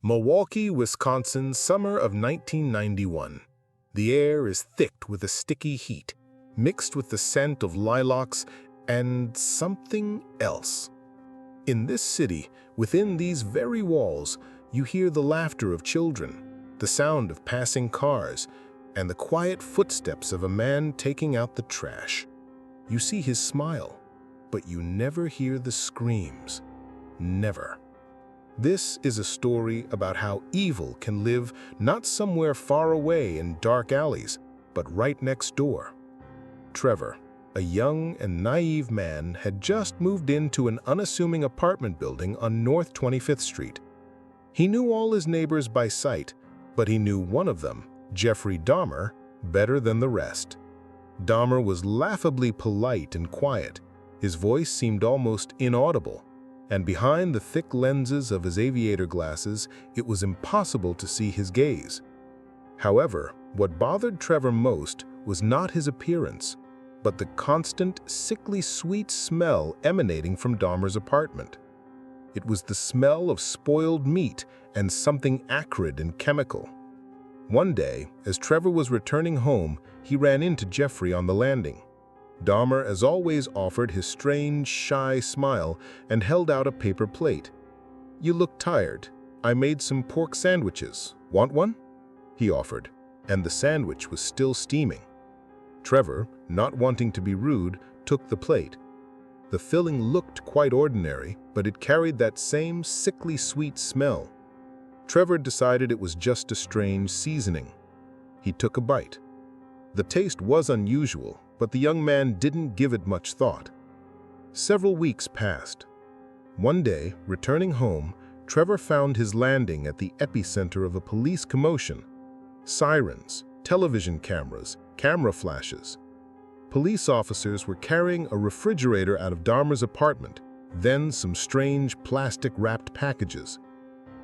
Milwaukee, Wisconsin, summer of 1991. The air is thick with a sticky heat, mixed with the scent of lilacs and something else. In this city, within these very walls, you hear the laughter of children, the sound of passing cars, and the quiet footsteps of a man taking out the trash. You see his smile, but you never hear the screams. Never. This is a story about how evil can live not somewhere far away in dark alleys, but right next door. Trevor, a young and naive man, had just moved into an unassuming apartment building on North 25th Street. He knew all his neighbors by sight, but he knew one of them, Jeffrey Dahmer, better than the rest. Dahmer was laughably polite and quiet. His voice seemed almost inaudible, and behind the thick lenses of his aviator glasses, it was impossible to see his gaze. However, what bothered Trevor most was not his appearance, but the constant, sickly sweet smell emanating from Dahmer's apartment. It was the smell of spoiled meat and something acrid and chemical. One day, as Trevor was returning home, he ran into Jeffrey on the landing. Dahmer, as always, offered his strange, shy smile and held out a paper plate. "You look tired. I made some pork sandwiches. Want one?" he offered, and the sandwich was still steaming. Trevor, not wanting to be rude, took the plate. The filling looked quite ordinary, but it carried that same sickly sweet smell. Trevor decided it was just a strange seasoning. He took a bite. The taste was unusual, but the young man didn't give it much thought. Several weeks passed. One day, returning home, Trevor found his landing at the epicenter of a police commotion. Sirens, television cameras, camera flashes. Police officers were carrying a refrigerator out of Dahmer's apartment, then some strange plastic-wrapped packages.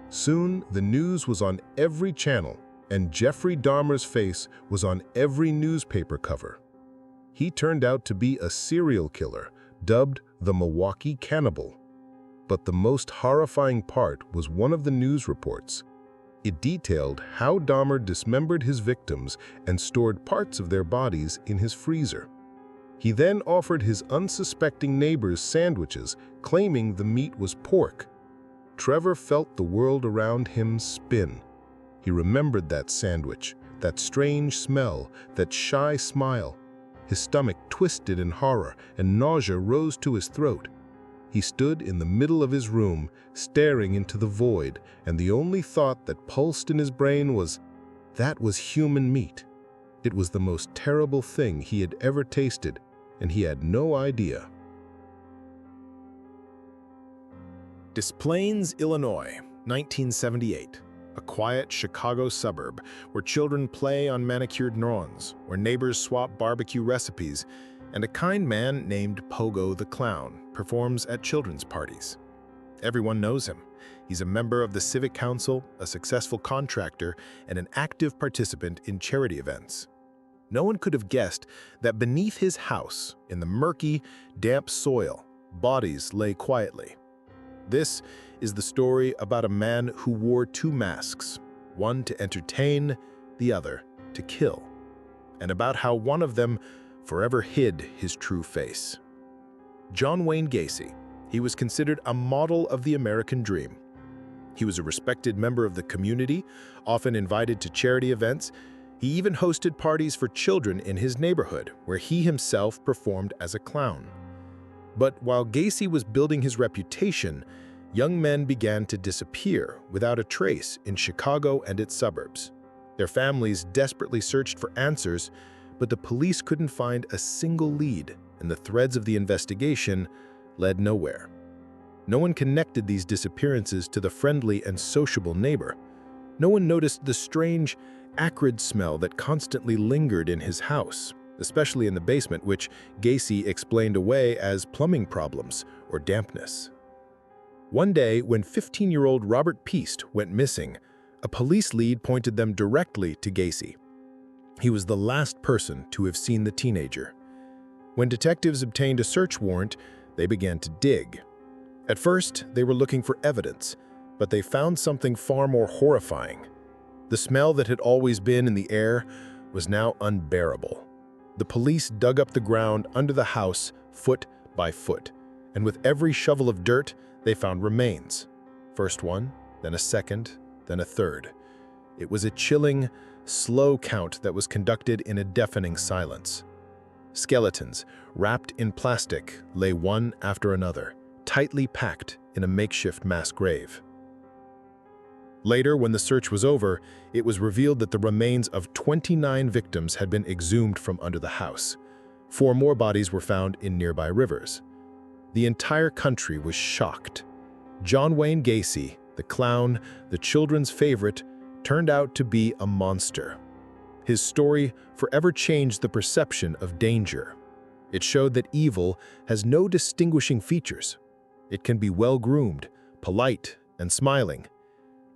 Soon, the news was on every channel, and Jeffrey Dahmer's face was on every newspaper cover. He turned out to be a serial killer, dubbed the Milwaukee Cannibal. But the most horrifying part was one of the news reports. It detailed how Dahmer dismembered his victims and stored parts of their bodies in his freezer. He then offered his unsuspecting neighbors sandwiches, claiming the meat was pork. Trevor felt the world around him spin. He remembered that sandwich, that strange smell, that shy smile. His stomach twisted in horror, and nausea rose to his throat. He stood in the middle of his room, staring into the void, and the only thought that pulsed in his brain was, that was human meat. It was the most terrible thing he had ever tasted, and he had no idea. Des Plaines, Illinois, 1978. A quiet Chicago suburb where children play on manicured lawns, where neighbors swap barbecue recipes, and a kind man named Pogo the Clown performs at children's parties. Everyone knows him. He's a member of the Civic Council, a successful contractor, and an active participant in charity events. No one could have guessed that beneath his house, in the murky, damp soil, bodies lay quietly. This is the story about a man who wore two masks, one to entertain, the other to kill, and about how one of them forever hid his true face. John Wayne Gacy. He was considered a model of the American dream. He was a respected member of the community, often invited to charity events. He even hosted parties for children in his neighborhood, where he himself performed as a clown. But while Gacy was building his reputation, young men began to disappear without a trace in Chicago and its suburbs. Their families desperately searched for answers, but the police couldn't find a single lead, and the threads of the investigation led nowhere. No one connected these disappearances to the friendly and sociable neighbor. No one noticed the strange, acrid smell that constantly lingered in his house, especially in the basement, which Gacy explained away as plumbing problems or dampness. One day, when 15-year-old Robert Peast went missing, a police lead pointed them directly to Gacy. He was the last person to have seen the teenager. When detectives obtained a search warrant, they began to dig. At first, they were looking for evidence, But they found something far more horrifying. The smell that had always been in the air was now unbearable. The police dug up the ground under the house foot by foot, and with every shovel of dirt, they found remains. First one, then a second, then a third. It was a chilling, slow count that was conducted in a deafening silence. Skeletons, wrapped in plastic, lay one after another, tightly packed in a makeshift mass grave. Later, when the search was over, it was revealed that the remains of 29 victims had been exhumed from under the house. 4 more bodies were found in nearby rivers. The entire country was shocked. John Wayne Gacy, the clown, the children's favorite, turned out to be a monster. His story forever changed the perception of danger. It showed that evil has no distinguishing features. It can be well-groomed, polite, and smiling.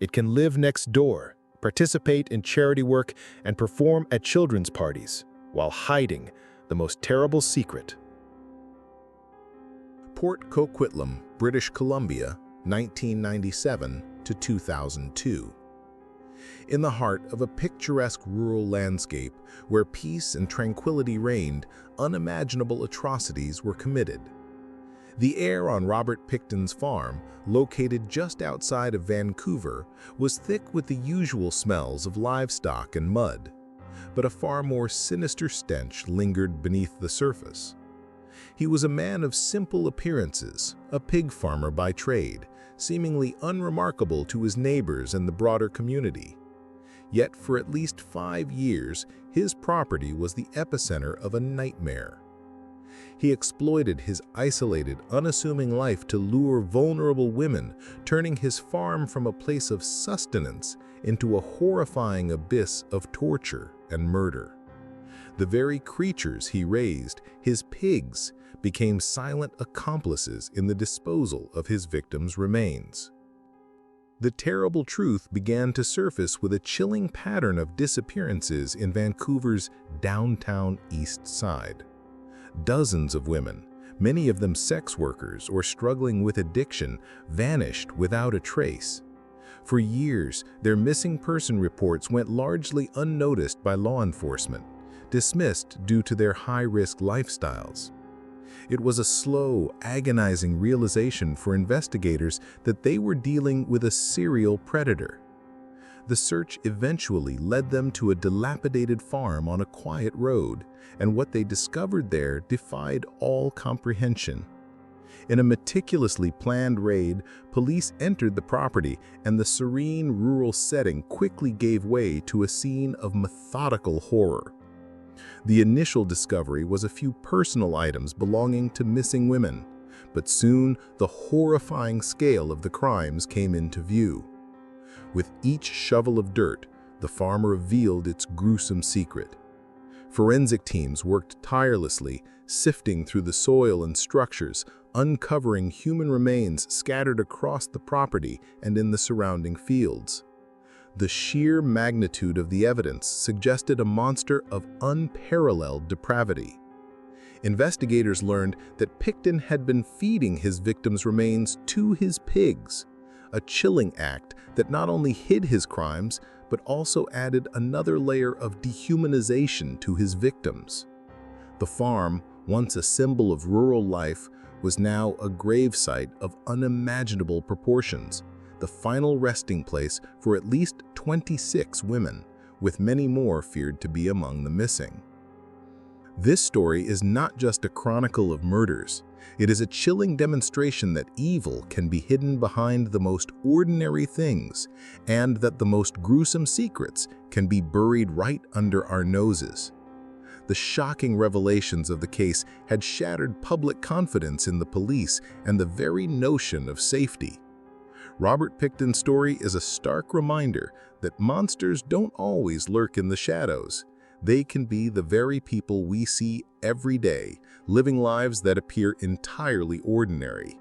It can live next door, participate in charity work, and perform at children's parties, while hiding the most terrible secret. Port Coquitlam, British Columbia, 1997 to 2002. In the heart of a picturesque rural landscape where peace and tranquility reigned, unimaginable atrocities were committed. The air on Robert Picton's farm, located just outside of Vancouver, was thick with the usual smells of livestock and mud, but a far more sinister stench lingered beneath the surface. He was a man of simple appearances, a pig farmer by trade, seemingly unremarkable to his neighbors and the broader community. Yet for at least 5 years, his property was the epicenter of a nightmare. He exploited his isolated, unassuming life to lure vulnerable women, turning his farm from a place of sustenance into a horrifying abyss of torture and murder. The very creatures he raised, his pigs, became silent accomplices in the disposal of his victims' remains. The terrible truth began to surface with a chilling pattern of disappearances in Vancouver's downtown East Side. Dozens of women, many of them sex workers or struggling with addiction, vanished without a trace. For years, their missing person reports went largely unnoticed by law enforcement, dismissed due to their high-risk lifestyles. It was a slow, agonizing realization for investigators that they were dealing with a serial predator. The search eventually led them to a dilapidated farm on a quiet road, and what they discovered there defied all comprehension. In a meticulously planned raid, police entered the property, and the serene rural setting quickly gave way to a scene of methodical horror. The initial discovery was a few personal items belonging to missing women, but soon the horrifying scale of the crimes came into view. With each shovel of dirt, the farm revealed its gruesome secret. Forensic teams worked tirelessly, sifting through the soil and structures, uncovering human remains scattered across the property and in the surrounding fields. The sheer magnitude of the evidence suggested a monster of unparalleled depravity. Investigators learned that Picton had been feeding his victims' remains to his pigs, a chilling act that not only hid his crimes, but also added another layer of dehumanization to his victims. The farm, once a symbol of rural life, was now a gravesite of unimaginable proportions, the final resting place for at least 26 women, with many more feared to be among the missing. This story is not just a chronicle of murders. It is a chilling demonstration that evil can be hidden behind the most ordinary things, and that the most gruesome secrets can be buried right under our noses. The shocking revelations of the case had shattered public confidence in the police and the very notion of safety. Robert Picton's story is a stark reminder that monsters don't always lurk in the shadows. They can be the very people we see every day, living lives that appear entirely ordinary.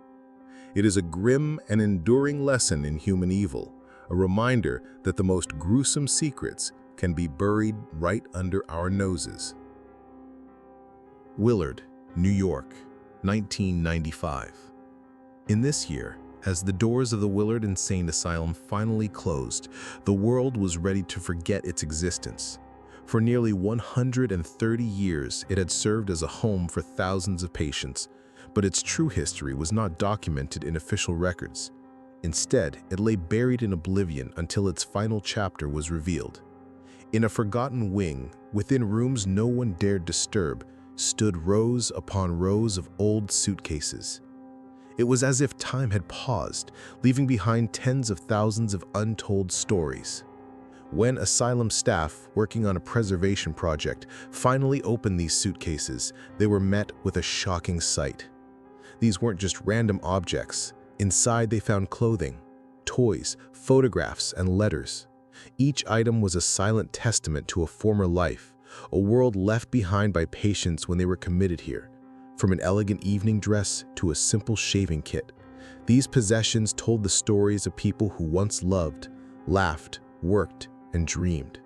It is a grim and enduring lesson in human evil, a reminder that the most gruesome secrets can be buried right under our noses. Willard, New York, 1995. In this year, As the doors of the Willard Insane Asylum finally closed, the world was ready to forget its existence. For nearly 130 years, it had served as a home for thousands of patients, but its true history was not documented in official records. Instead, it lay buried in oblivion until its final chapter was revealed. In a forgotten wing, within rooms no one dared disturb, stood rows upon rows of old suitcases. It was as if time had paused, leaving behind tens of thousands of untold stories. When asylum staff working on a preservation project finally opened these suitcases, they were met with a shocking sight. These weren't just random objects. Inside they found clothing, toys, photographs, and letters. Each item was a silent testament to a former life, a world left behind by patients when they were committed here. From an elegant evening dress to a simple shaving kit, these possessions told the stories of people who once loved, laughed, worked, and dreamed.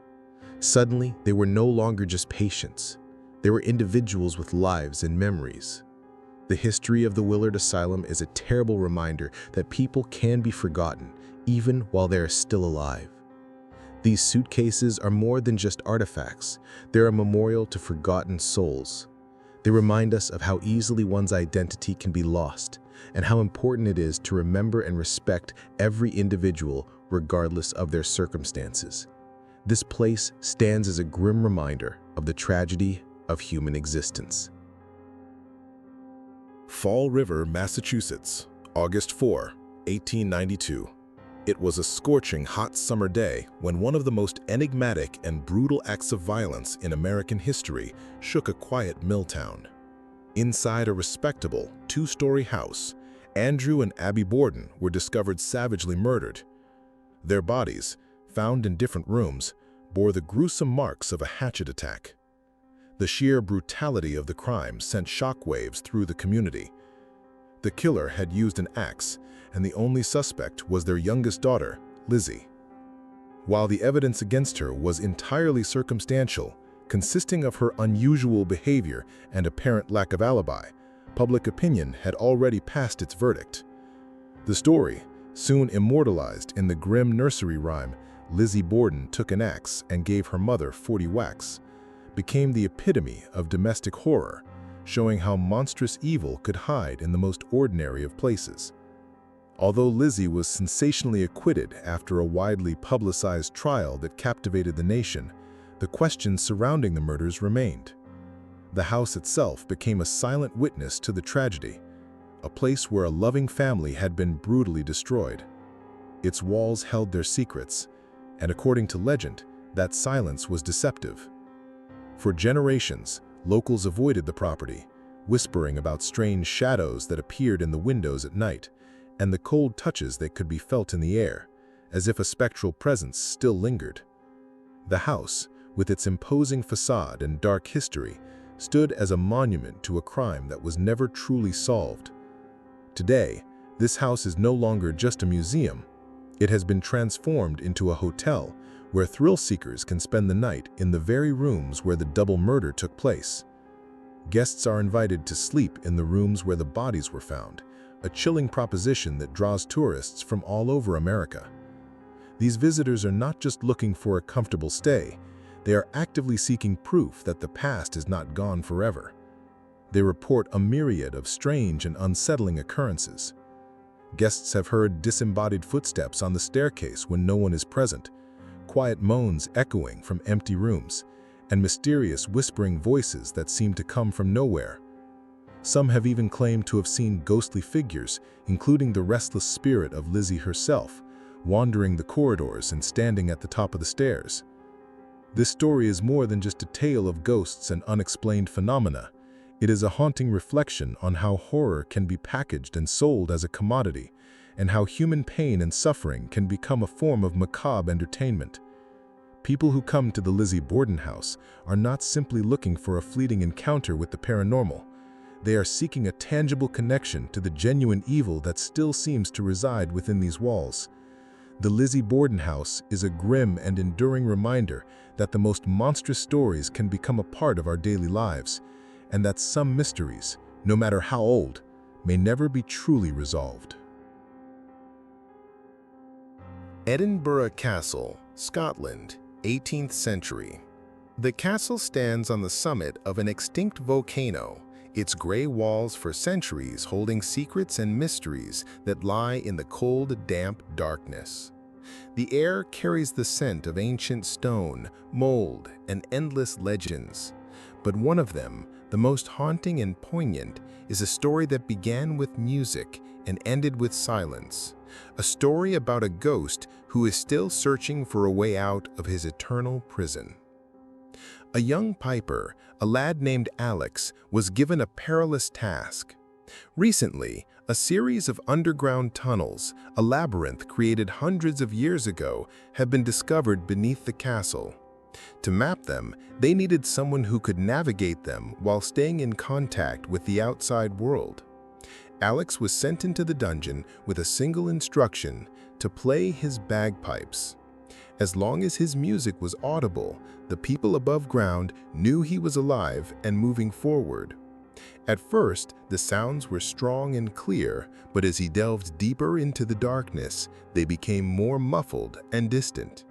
Suddenly, they were no longer just patients. They were individuals with lives and memories. The history of the Willard Asylum is a terrible reminder that people can be forgotten, even while they are still alive. These suitcases are more than just artifacts. They're a memorial to forgotten souls. They remind us of how easily one's identity can be lost, and how important it is to remember and respect every individual regardless of their circumstances. This place stands as a grim reminder of the tragedy of human existence. Fall River, Massachusetts, August 4, 1892. It was a scorching hot summer day when one of the most enigmatic and brutal acts of violence in American history shook a quiet mill town. Inside a respectable two-story house, Andrew and Abby Borden were discovered savagely murdered. Their bodies, found in different rooms, bore the gruesome marks of a hatchet attack. The sheer brutality of the crime sent shockwaves through the community. The killer had used an axe, and the only suspect was their youngest daughter, Lizzie. While the evidence against her was entirely circumstantial, consisting of her unusual behavior and apparent lack of alibi, public opinion had already passed its verdict. The story, soon immortalized in the grim nursery rhyme, "Lizzie Borden took an axe and gave her mother 40 whacks," became the epitome of domestic horror, showing how monstrous evil could hide in the most ordinary of places. Although Lizzie was sensationally acquitted after a widely publicized trial that captivated the nation, the questions surrounding the murders remained. The house itself became a silent witness to the tragedy, a place where a loving family had been brutally destroyed. Its walls held their secrets, and according to legend, that silence was deceptive. For generations, locals avoided the property, whispering about strange shadows that appeared in the windows at night, and the cold touches that could be felt in the air, as if a spectral presence still lingered. The house, with its imposing facade and dark history, stood as a monument to a crime that was never truly solved. Today, this house is no longer just a museum. It has been transformed into a hotel where thrill-seekers can spend the night in the very rooms where the double murder took place. Guests are invited to sleep in the rooms where the bodies were found, a chilling proposition that draws tourists from all over America. These visitors are not just looking for a comfortable stay, they are actively seeking proof that the past is not gone forever. They report a myriad of strange and unsettling occurrences. Guests have heard disembodied footsteps on the staircase when no one is present, quiet moans echoing from empty rooms, and mysterious whispering voices that seem to come from nowhere. Some have even claimed to have seen ghostly figures, including the restless spirit of Lizzie herself, wandering the corridors and standing at the top of the stairs. This story is more than just a tale of ghosts and unexplained phenomena. It is a haunting reflection on how horror can be packaged and sold as a commodity, and how human pain and suffering can become a form of macabre entertainment. People who come to the Lizzie Borden house are not simply looking for a fleeting encounter with the paranormal. They are seeking a tangible connection to the genuine evil that still seems to reside within these walls. The Lizzie Borden house is a grim and enduring reminder that the most monstrous stories can become a part of our daily lives, and that some mysteries, no matter how old, may never be truly resolved. Edinburgh Castle, Scotland, 18th century. The castle stands on the summit of an extinct volcano, its gray walls for centuries holding secrets and mysteries that lie in the cold, damp darkness. The air carries the scent of ancient stone, mold, and endless legends. But one of them, the most haunting and poignant, is a story that began with music and ended with silence. A story about a ghost who is still searching for a way out of his eternal prison. A young piper, a lad named Alex, was given a perilous task. Recently, a series of underground tunnels, a labyrinth created hundreds of years ago, have been discovered beneath the castle. To map them, they needed someone who could navigate them while staying in contact with the outside world. Alex was sent into the dungeon with a single instruction: to play his bagpipes. As long as his music was audible, the people above ground knew he was alive and moving forward. At first, the sounds were strong and clear, but as he delved deeper into the darkness, they became more muffled and distant.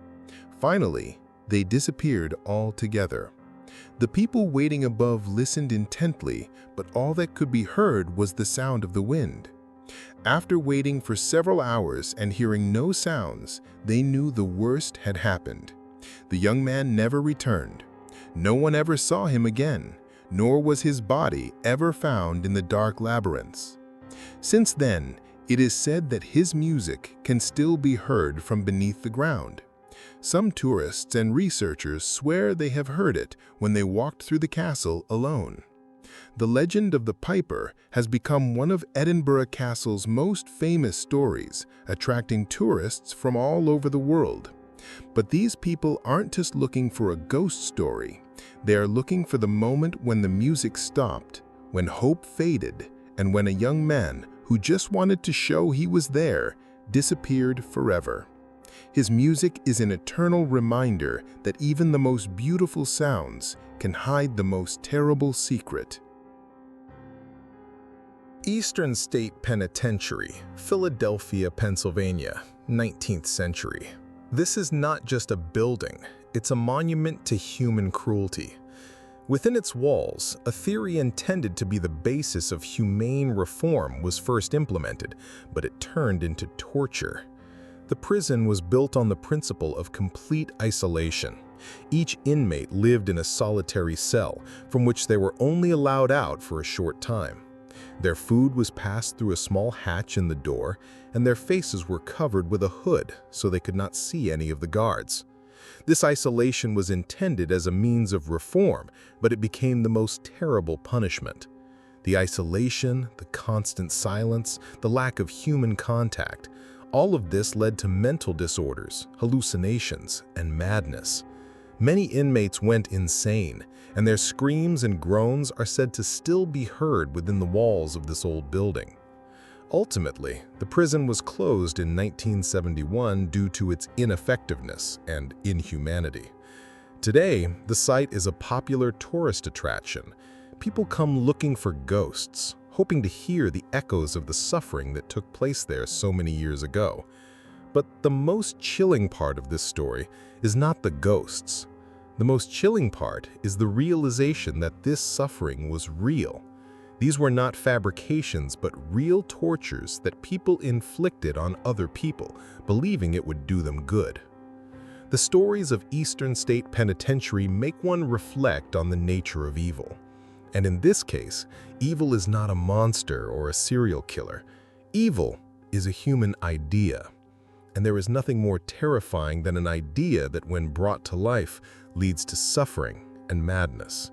Finally, they disappeared altogether. The people waiting above listened intently, but all that could be heard was the sound of the wind. After waiting for several hours and hearing no sounds, they knew the worst had happened. The young man never returned. No one ever saw him again, nor was his body ever found in the dark labyrinths. Since then, it is said that his music can still be heard from beneath the ground. Some tourists and researchers swear they have heard it when they walked through the castle alone. The legend of the Piper has become one of Edinburgh Castle's most famous stories, attracting tourists from all over the world. But these people aren't just looking for a ghost story. They are looking for the moment when the music stopped, when hope faded, and when a young man who just wanted to show he was there disappeared forever. His music is an eternal reminder that even the most beautiful sounds can hide the most terrible secret. Eastern State Penitentiary, Philadelphia, Pennsylvania, 19th century. This is not just a building, it's a monument to human cruelty. Within its walls, a theory intended to be the basis of humane reform was first implemented, but it turned into torture. The prison was built on the principle of complete isolation. Each inmate lived in a solitary cell, from which they were only allowed out for a short time. Their food was passed through a small hatch in the door, and their faces were covered with a hood so they could not see any of the guards. This isolation was intended as a means of reform, but it became the most terrible punishment. The isolation, the constant silence, the lack of human contact, all of this led to mental disorders, hallucinations, and madness. Many inmates went insane, and their screams and groans are said to still be heard within the walls of this old building. Ultimately, the prison was closed in 1971 due to its ineffectiveness and inhumanity. Today, the site is a popular tourist attraction. People come looking for ghosts, hoping to hear the echoes of the suffering that took place there so many years ago. But the most chilling part of this story is not the ghosts. The most chilling part is the realization that this suffering was real. These were not fabrications, but real tortures that people inflicted on other people, believing it would do them good. The stories of Eastern State Penitentiary make one reflect on the nature of evil. And in this case, evil is not a monster or a serial killer. Evil is a human idea. And there is nothing more terrifying than an idea that, when brought to life, leads to suffering and madness.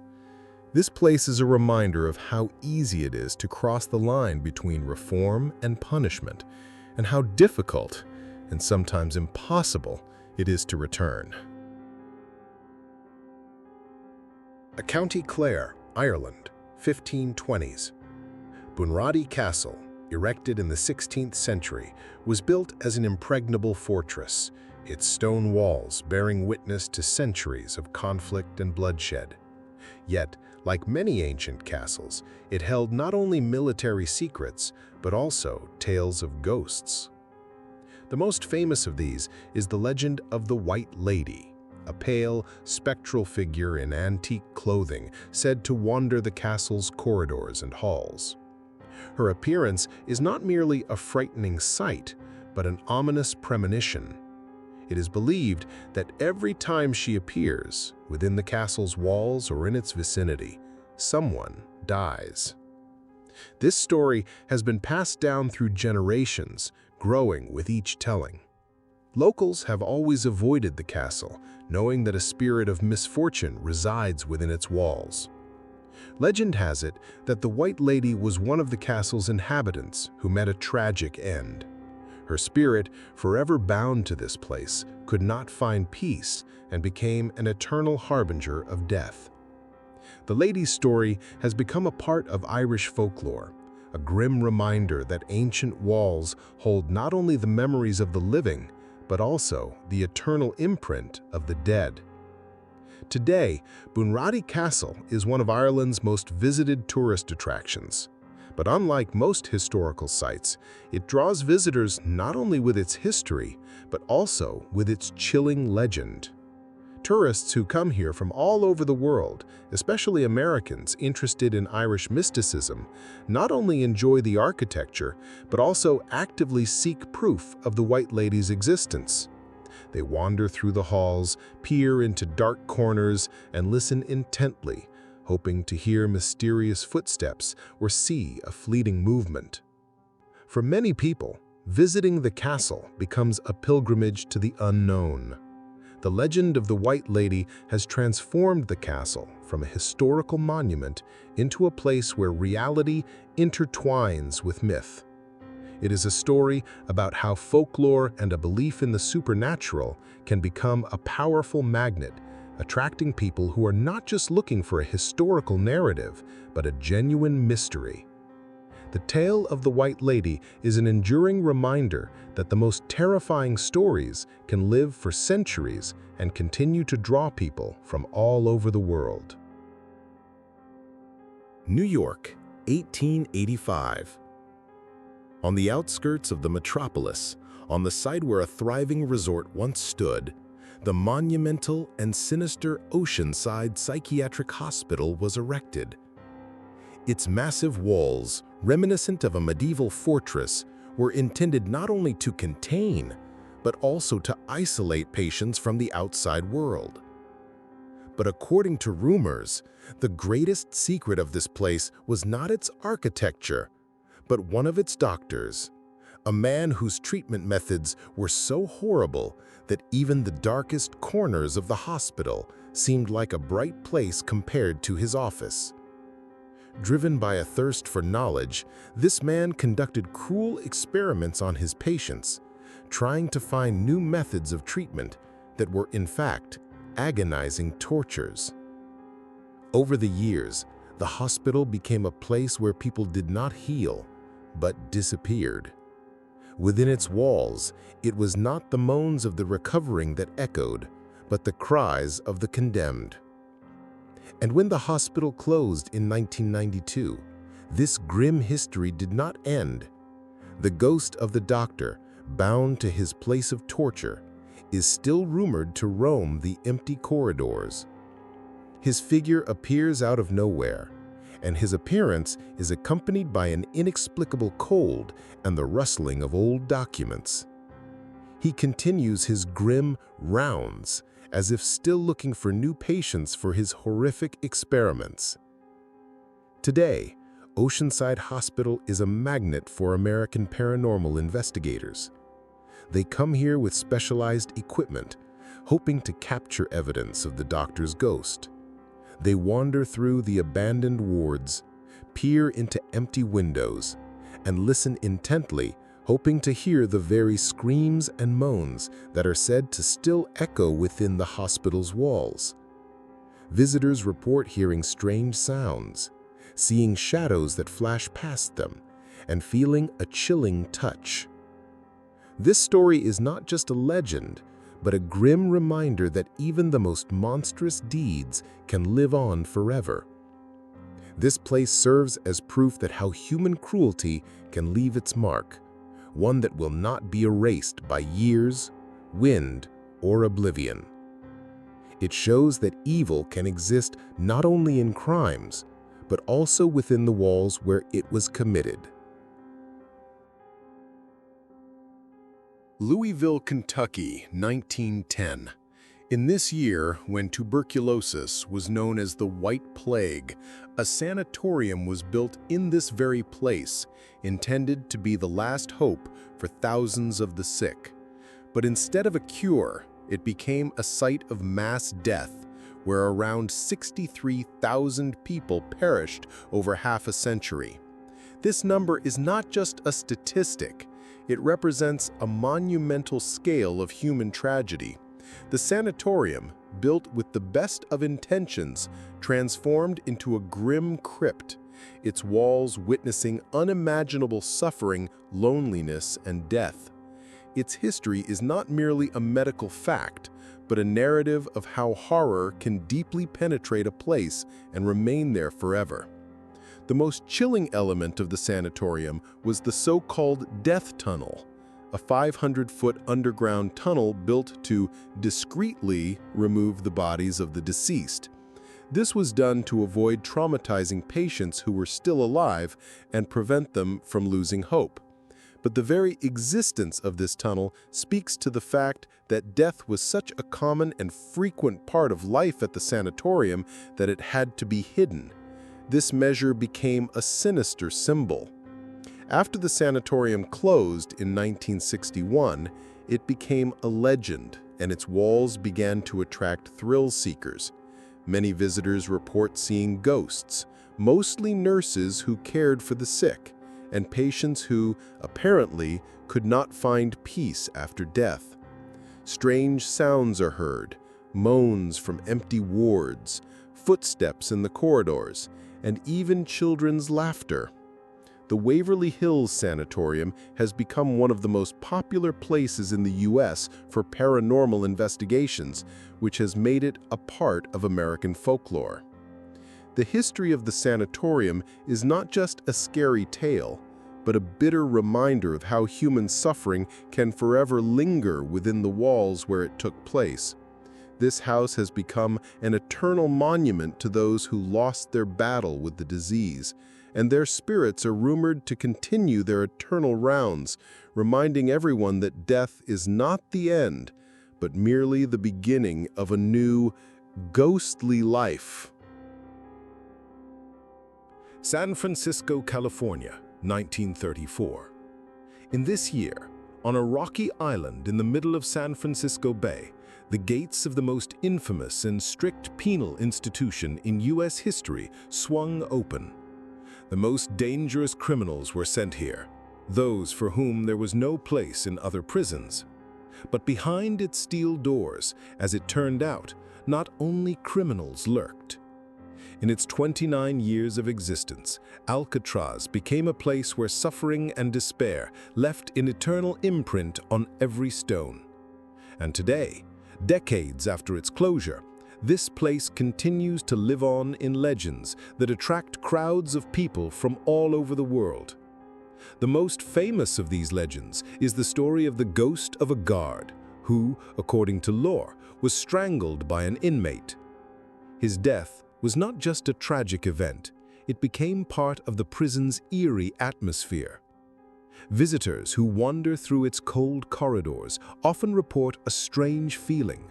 This place is a reminder of how easy it is to cross the line between reform and punishment, and how difficult, and sometimes impossible, it is to return. A County Clare, Ireland, 1520s. Bunratty Castle, erected in the 16th century, was built as an impregnable fortress, its stone walls bearing witness to centuries of conflict and bloodshed. Yet, like many ancient castles, it held not only military secrets, but also tales of ghosts. The most famous of these is the legend of the White Lady, a pale, spectral figure in antique clothing said to wander the castle's corridors and halls. Her appearance is not merely a frightening sight, but an ominous premonition. It is believed that every time she appears, within the castle's walls or in its vicinity, someone dies. This story has been passed down through generations, growing with each telling. Locals have always avoided the castle, knowing that a spirit of misfortune resides within its walls. Legend has it that the White Lady was one of the castle's inhabitants who met a tragic end. Her spirit, forever bound to this place, could not find peace and became an eternal harbinger of death. The lady's story has become a part of Irish folklore, a grim reminder that ancient walls hold not only the memories of the living, but also the eternal imprint of the dead. Today, Bunratty Castle is one of Ireland's most visited tourist attractions. But unlike most historical sites, it draws visitors not only with its history, but also with its chilling legend. Tourists who come here from all over the world, especially Americans interested in Irish mysticism, not only enjoy the architecture, but also actively seek proof of the White Lady's existence. They wander through the halls, peer into dark corners, and listen intently, hoping to hear mysterious footsteps or see a fleeting movement. For many people, visiting the castle becomes a pilgrimage to the unknown. The legend of the White Lady has transformed the castle from a historical monument into a place where reality intertwines with myth. It is a story about how folklore and a belief in the supernatural can become a powerful magnet, attracting people who are not just looking for a historical narrative, but a genuine mystery. The tale of the White Lady is an enduring reminder that the most terrifying stories can live for centuries and continue to draw people from all over the world. New York, 1885. On the outskirts of the metropolis, on the site where a thriving resort once stood, the monumental and sinister Oceanside Psychiatric Hospital was erected. Its massive walls, reminiscent of a medieval fortress, were intended not only to contain, but also to isolate patients from the outside world. But according to rumors, the greatest secret of this place was not its architecture, but one of its doctors, a man whose treatment methods were so horrible that even the darkest corners of the hospital seemed like a bright place compared to his office. Driven by a thirst for knowledge, this man conducted cruel experiments on his patients, trying to find new methods of treatment that were, in fact, agonizing tortures. Over the years, the hospital became a place where people did not heal, but disappeared. Within its walls, it was not the moans of the recovering that echoed, but the cries of the condemned. And when the hospital closed in 1992, this grim history did not end. The ghost of the doctor, bound to his place of torture, is still rumored to roam the empty corridors. His figure appears out of nowhere, and his appearance is accompanied by an inexplicable cold and the rustling of old documents. He continues his grim rounds, as if still looking for new patients for his horrific experiments. Today, Oceanside Hospital is a magnet for American paranormal investigators. They come here with specialized equipment, hoping to capture evidence of the doctor's ghost. They wander through the abandoned wards, peer into empty windows, and listen intently, hoping to hear the very screams and moans that are said to still echo within the hospital's walls. Visitors report hearing strange sounds, seeing shadows that flash past them, and feeling a chilling touch. This story is not just a legend, but a grim reminder that even the most monstrous deeds can live on forever. This place serves as proof that how human cruelty can leave its mark, one that will not be erased by years, wind, or oblivion. It shows that evil can exist not only in crimes, but also within the walls where it was committed. Louisville, Kentucky, 1910. In this year, when tuberculosis was known as the White Plague, a sanatorium was built in this very place, intended to be the last hope for thousands of the sick. But instead of a cure, it became a site of mass death, where around 63,000 people perished over half a century. This number is not just a statistic. It represents a monumental scale of human tragedy. The sanatorium, built with the best of intentions, transformed into a grim crypt, its walls witnessing unimaginable suffering, loneliness, and death. Its history is not merely a medical fact, but a narrative of how horror can deeply penetrate a place and remain there forever. The most chilling element of the sanatorium was the so-called death tunnel, a 500-foot underground tunnel built to discreetly remove the bodies of the deceased. This was done to avoid traumatizing patients who were still alive and prevent them from losing hope. But the very existence of this tunnel speaks to the fact that death was such a common and frequent part of life at the sanatorium that it had to be hidden. This measure became a sinister symbol. After the sanatorium closed in 1961, it became a legend, and its walls began to attract thrill seekers. Many visitors report seeing ghosts, mostly nurses who cared for the sick, and patients who, apparently, could not find peace after death. Strange sounds are heard, moans from empty wards, footsteps in the corridors, and even children's laughter. The Waverly Hills Sanatorium has become one of the most popular places in the U.S. for paranormal investigations, which has made it a part of American folklore. The history of the sanatorium is not just a scary tale, but a bitter reminder of how human suffering can forever linger within the walls where it took place. This house has become an eternal monument to those who lost their battle with the disease, and their spirits are rumored to continue their eternal rounds, reminding everyone that death is not the end, but merely the beginning of a new, ghostly life. San Francisco, California, 1934. In this year, on a rocky island in the middle of San Francisco Bay, the gates of the most infamous and strict penal institution in U.S. history swung open. The most dangerous criminals were sent here, those for whom there was no place in other prisons. But behind its steel doors, as it turned out, not only criminals lurked. In its 29 years of existence, Alcatraz became a place where suffering and despair left an eternal imprint on every stone. And today, decades after its closure, this place continues to live on in legends that attract crowds of people from all over the world. The most famous of these legends is the story of the ghost of a guard who, according to lore, was strangled by an inmate. His death was not just a tragic event, it became part of the prison's eerie atmosphere. Visitors who wander through its cold corridors often report a strange feeling.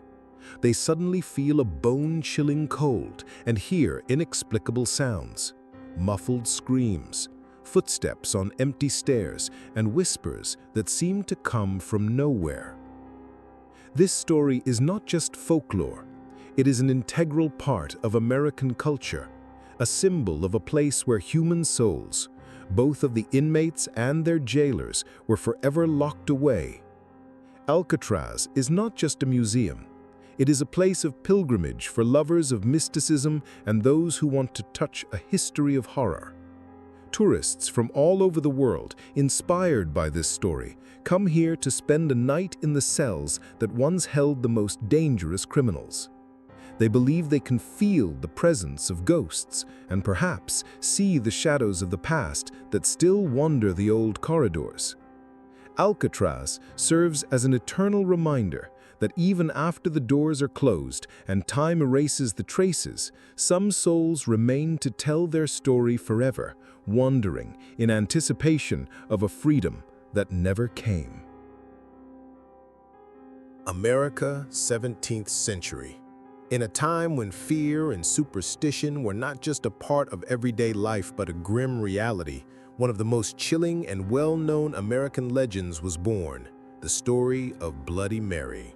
They suddenly feel a bone-chilling cold and hear inexplicable sounds, muffled screams, footsteps on empty stairs, and whispers that seem to come from nowhere. This story is not just folklore. It is an integral part of American culture, a symbol of a place where human souls, both of the inmates and their jailers, were forever locked away. Alcatraz is not just a museum. It is a place of pilgrimage for lovers of mysticism and those who want to touch a history of horror. Tourists from all over the world, inspired by this story, come here to spend a night in the cells that once held the most dangerous criminals. They believe they can feel the presence of ghosts and perhaps see the shadows of the past that still wander the old corridors. Alcatraz serves as an eternal reminder that even after the doors are closed and time erases the traces, some souls remain to tell their story forever, wandering in anticipation of a freedom that never came. America, 17th century. In a time when fear and superstition were not just a part of everyday life but a grim reality, one of the most chilling and well-known American legends was born, the story of Bloody Mary.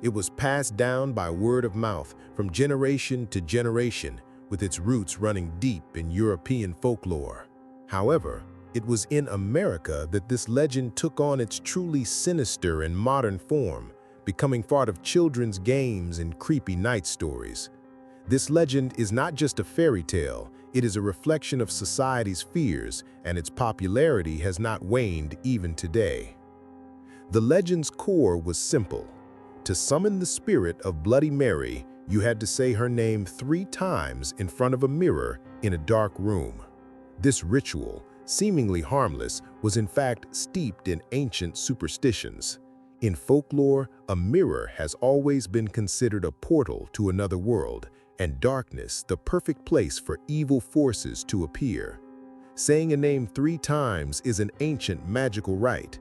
It was passed down by word of mouth from generation to generation, with its roots running deep in European folklore. However, it was in America that this legend took on its truly sinister and modern form, becoming part of children's games and creepy night stories. This legend is not just a fairy tale, it is a reflection of society's fears, and its popularity has not waned even today. The legend's core was simple. To summon the spirit of Bloody Mary, you had to say her name 3 times in front of a mirror in a dark room. This ritual, seemingly harmless, was in fact steeped in ancient superstitions. In folklore, a mirror has always been considered a portal to another world, and darkness the perfect place for evil forces to appear. Saying a name 3 times is an ancient magical rite.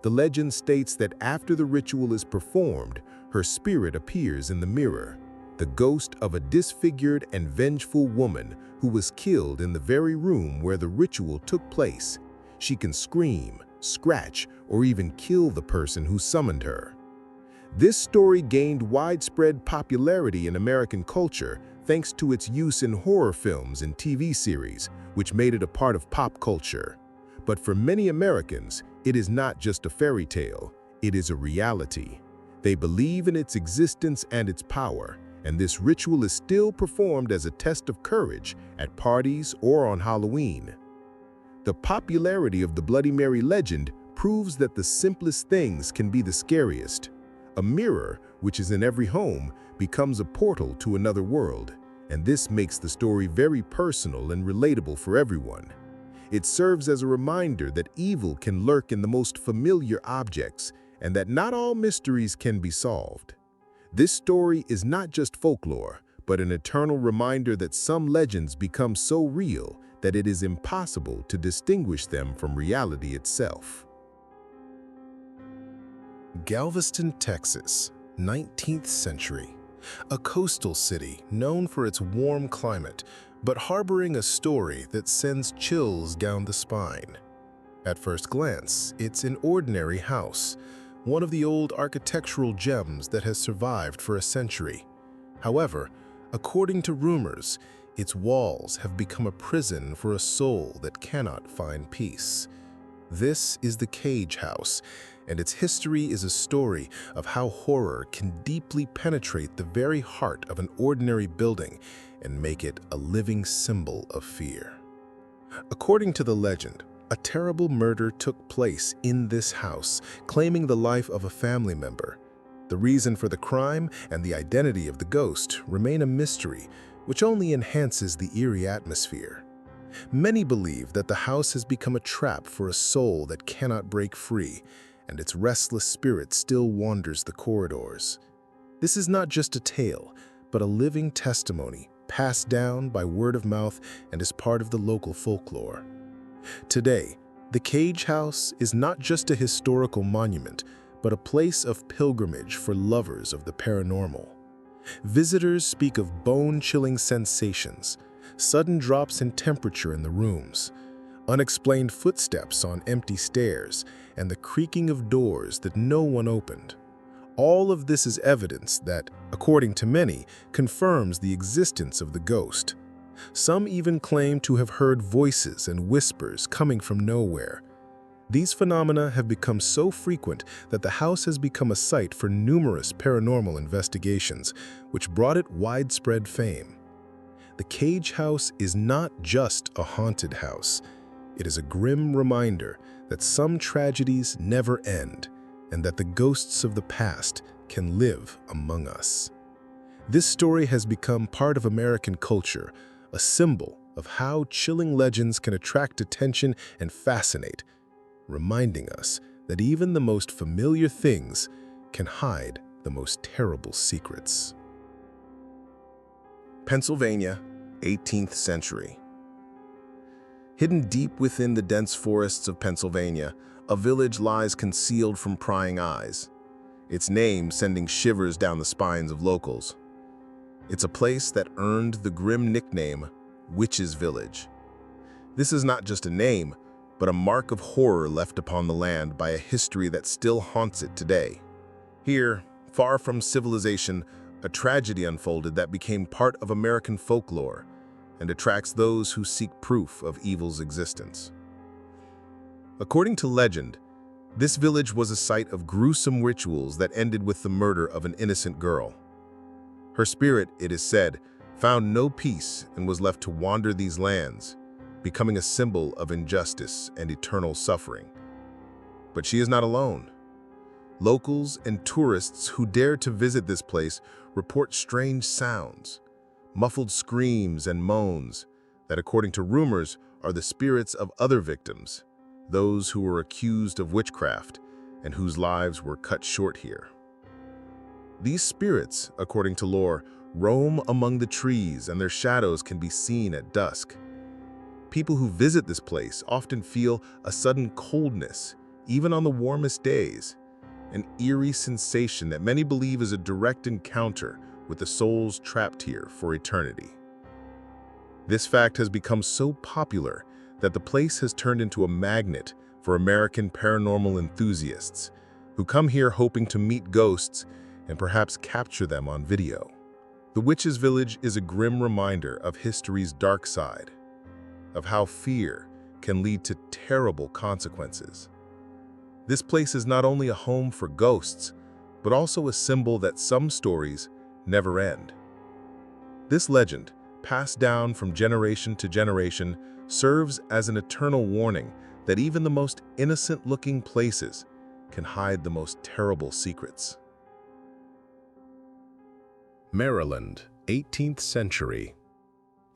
The legend states that after the ritual is performed, her spirit appears in the mirror, the ghost of a disfigured and vengeful woman who was killed in the very room where the ritual took place. She can scream, scratch, or even kill the person who summoned her. This story gained widespread popularity in American culture thanks to its use in horror films and TV series, which made it a part of pop culture. But for many Americans, it is not just a fairy tale, it is a reality. They believe in its existence and its power, and this ritual is still performed as a test of courage at parties or on Halloween. The popularity of the Bloody Mary legend proves that the simplest things can be the scariest. A mirror, which is in every home, becomes a portal to another world, and this makes the story very personal and relatable for everyone. It serves as a reminder that evil can lurk in the most familiar objects, and that not all mysteries can be solved. This story is not just folklore, but an eternal reminder that some legends become so real that it is impossible to distinguish them from reality itself. Galveston, Texas, 19th century. A coastal city known for its warm climate, but harboring a story that sends chills down the spine. At first glance, it's an ordinary house, one of the old architectural gems that has survived for a century. However, according to rumors, its walls have become a prison for a soul that cannot find peace. This is the Cage House, and its history is a story of how horror can deeply penetrate the very heart of an ordinary building and make it a living symbol of fear. According to the legend, a terrible murder took place in this house, claiming the life of a family member. The reason for the crime and the identity of the ghost remain a mystery, which only enhances the eerie atmosphere. Many believe that the house has become a trap for a soul that cannot break free, and its restless spirit still wanders the corridors. This is not just a tale, but a living testimony passed down by word of mouth and is part of the local folklore. Today, the Cage House is not just a historical monument, but a place of pilgrimage for lovers of the paranormal. Visitors speak of bone-chilling sensations, sudden drops in temperature in the rooms, unexplained footsteps on empty stairs, and the creaking of doors that no one opened. All of this is evidence that, according to many, confirms the existence of the ghost. Some even claim to have heard voices and whispers coming from nowhere. These phenomena have become so frequent that the house has become a site for numerous paranormal investigations, which brought it widespread fame. The Cage House is not just a haunted house. It is a grim reminder that some tragedies never end, and that the ghosts of the past can live among us. This story has become part of American culture, a symbol of how chilling legends can attract attention and fascinate, reminding us that even the most familiar things can hide the most terrible secrets. Pennsylvania, 18th century. Hidden deep within the dense forests of Pennsylvania, a village lies concealed from prying eyes, its name sending shivers down the spines of locals. It's a place that earned the grim nickname Witch's Village. This is not just a name, but a mark of horror left upon the land by a history that still haunts it today. Here, far from civilization, a tragedy unfolded that became part of American folklore and attracts those who seek proof of evil's existence. According to legend, this village was a site of gruesome rituals that ended with the murder of an innocent girl. Her spirit, it is said, found no peace and was left to wander these lands, becoming a symbol of injustice and eternal suffering. But she is not alone. Locals and tourists who dare to visit this place report strange sounds, muffled screams and moans that, according to rumors, are the spirits of other victims, those who were accused of witchcraft and whose lives were cut short here. These spirits, according to lore, roam among the trees and their shadows can be seen at dusk. People who visit this place often feel a sudden coldness, even on the warmest days, an eerie sensation that many believe is a direct encounter with the souls trapped here for eternity. This fact has become so popular that the place has turned into a magnet for American paranormal enthusiasts who come here hoping to meet ghosts and perhaps capture them on video. The Witch's Village is a grim reminder of history's dark side, of how fear can lead to terrible consequences. This place is not only a home for ghosts, but also a symbol that some stories never end. This legend, passed down from generation to generation, serves as an eternal warning that even the most innocent-looking places can hide the most terrible secrets. Maryland, 18th century.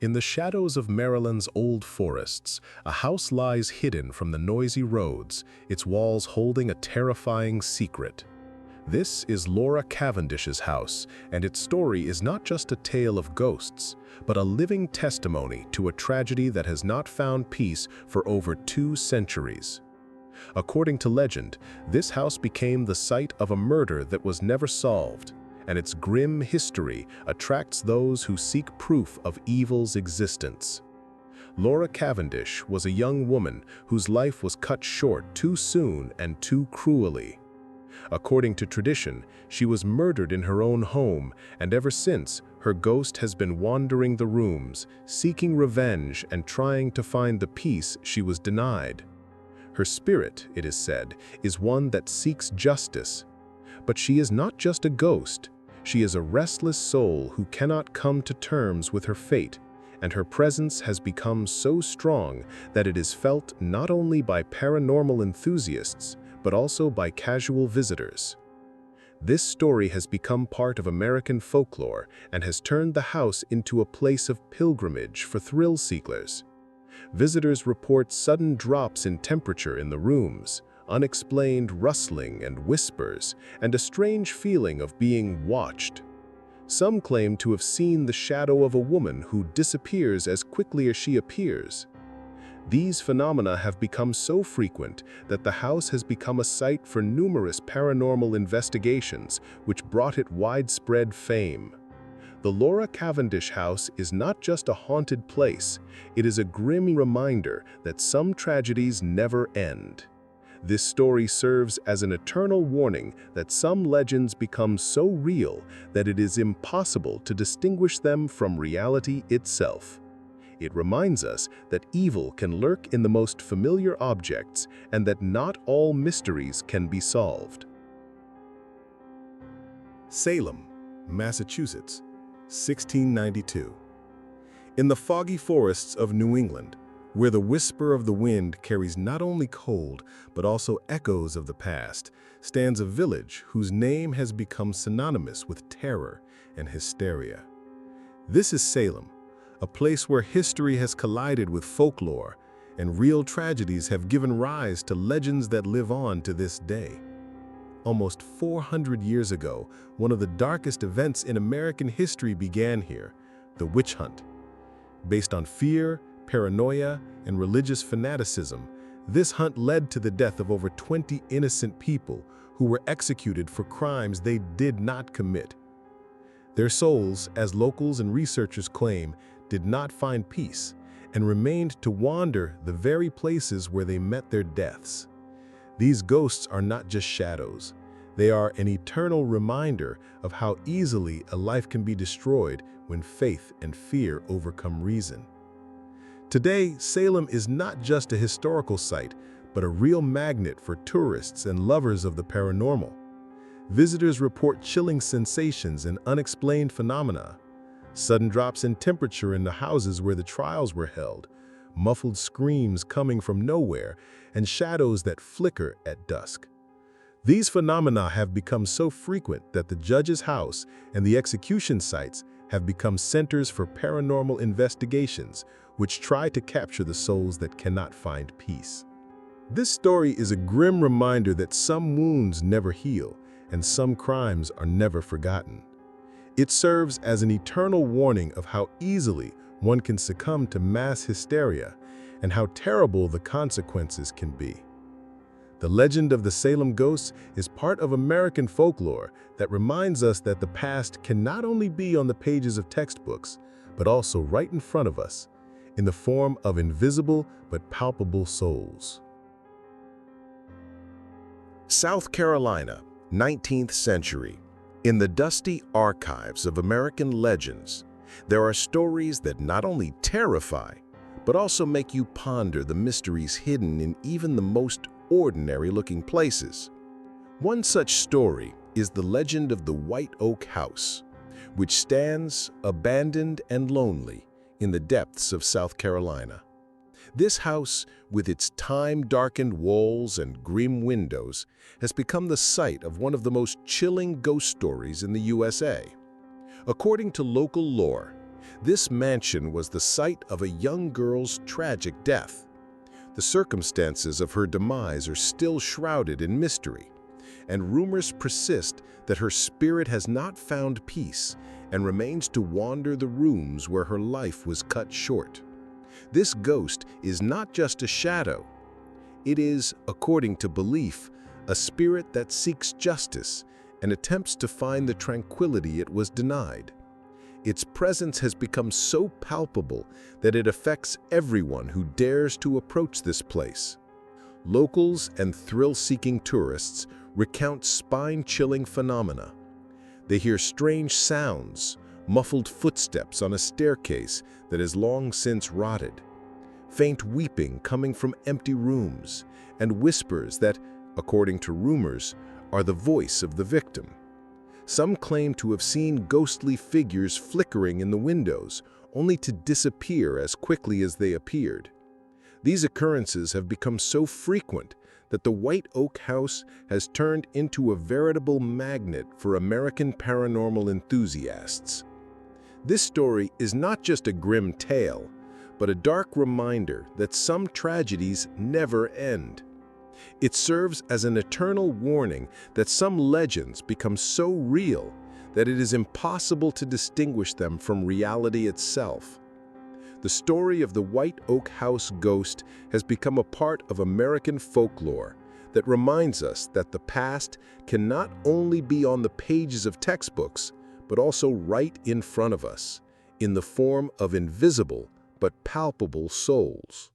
In the shadows of Maryland's old forests, a house lies hidden from the noisy roads, its walls holding a terrifying secret. This is Laura Cavendish's house, and its story is not just a tale of ghosts, but a living testimony to a tragedy that has not found peace for over 2 centuries. According to legend, this house became the site of a murder that was never solved, and its grim history attracts those who seek proof of evil's existence. Laura Cavendish was a young woman whose life was cut short too soon and too cruelly. According to tradition, she was murdered in her own home, and ever since, her ghost has been wandering the rooms, seeking revenge and trying to find the peace she was denied. Her spirit, it is said, is one that seeks justice. But she is not just a ghost. She is a restless soul who cannot come to terms with her fate, and her presence has become so strong that it is felt not only by paranormal enthusiasts, but also by casual visitors. This story has become part of American folklore and has turned the house into a place of pilgrimage for thrill seekers. Visitors report sudden drops in temperature in the rooms, unexplained rustling and whispers, and a strange feeling of being watched. Some claim to have seen the shadow of a woman who disappears as quickly as she appears. These phenomena have become so frequent that the house has become a site for numerous paranormal investigations, which brought it widespread fame. The Laura Cavendish house is not just a haunted place, it is a grim reminder that some tragedies never end. This story serves as an eternal warning that some legends become so real that it is impossible to distinguish them from reality itself. It reminds us that evil can lurk in the most familiar objects and that not all mysteries can be solved. Salem, Massachusetts, 1692. In the foggy forests of New England, where the whisper of the wind carries not only cold but also echoes of the past, stands a village whose name has become synonymous with terror and hysteria. This is Salem, a place where history has collided with folklore and real tragedies have given rise to legends that live on to this day. Almost 400 years ago, one of the darkest events in American history began here, the witch hunt. Based on fear, paranoia, and religious fanaticism, this hunt led to the death of over 20 innocent people who were executed for crimes they did not commit. Their souls, as locals and researchers claim, did not find peace and remained to wander the very places where they met their deaths. These ghosts are not just shadows. They are an eternal reminder of how easily a life can be destroyed when faith and fear overcome reason. Today, Salem is not just a historical site, but a real magnet for tourists and lovers of the paranormal. Visitors report chilling sensations and unexplained phenomena. Sudden drops in temperature in the houses where the trials were held, muffled screams coming from nowhere, and shadows that flicker at dusk. These phenomena have become so frequent that the judge's house and the execution sites have become centers for paranormal investigations, which try to capture the souls that cannot find peace. This story is a grim reminder that some wounds never heal and some crimes are never forgotten. It serves as an eternal warning of how easily one can succumb to mass hysteria and how terrible the consequences can be. The legend of the Salem ghosts is part of American folklore that reminds us that the past can not only be on the pages of textbooks, but also right in front of us, in the form of invisible but palpable souls. South Carolina, 19th century. In the dusty archives of American legends, there are stories that not only terrify, but also make you ponder the mysteries hidden in even the most ordinary-looking places. One such story is the legend of the White Oak House, which stands abandoned and lonely in the depths of South Carolina. This house, with its time-darkened walls and grim windows, has become the site of one of the most chilling ghost stories in the USA. According to local lore, this mansion was the site of a young girl's tragic death. The circumstances of her demise are still shrouded in mystery, and rumors persist that her spirit has not found peace and remains to wander the rooms where her life was cut short. This ghost is not just a shadow. It is, according to belief, a spirit that seeks justice and attempts to find the tranquility it was denied. Its presence has become so palpable that it affects everyone who dares to approach this place. Locals and thrill-seeking tourists recount spine-chilling phenomena. They hear strange sounds, muffled footsteps on a staircase that has long since rotted, faint weeping coming from empty rooms, and whispers that, according to rumors, are the voice of the victim. Some claim to have seen ghostly figures flickering in the windows, only to disappear as quickly as they appeared. These occurrences have become so frequent that the White Oak House has turned into a veritable magnet for American paranormal enthusiasts. This story is not just a grim tale, but a dark reminder that some tragedies never end. It serves as an eternal warning that some legends become so real that it is impossible to distinguish them from reality itself. The story of the White Oak House ghost has become a part of American folklore that reminds us that the past can not only be on the pages of textbooks, but also right in front of us, in the form of invisible but palpable souls.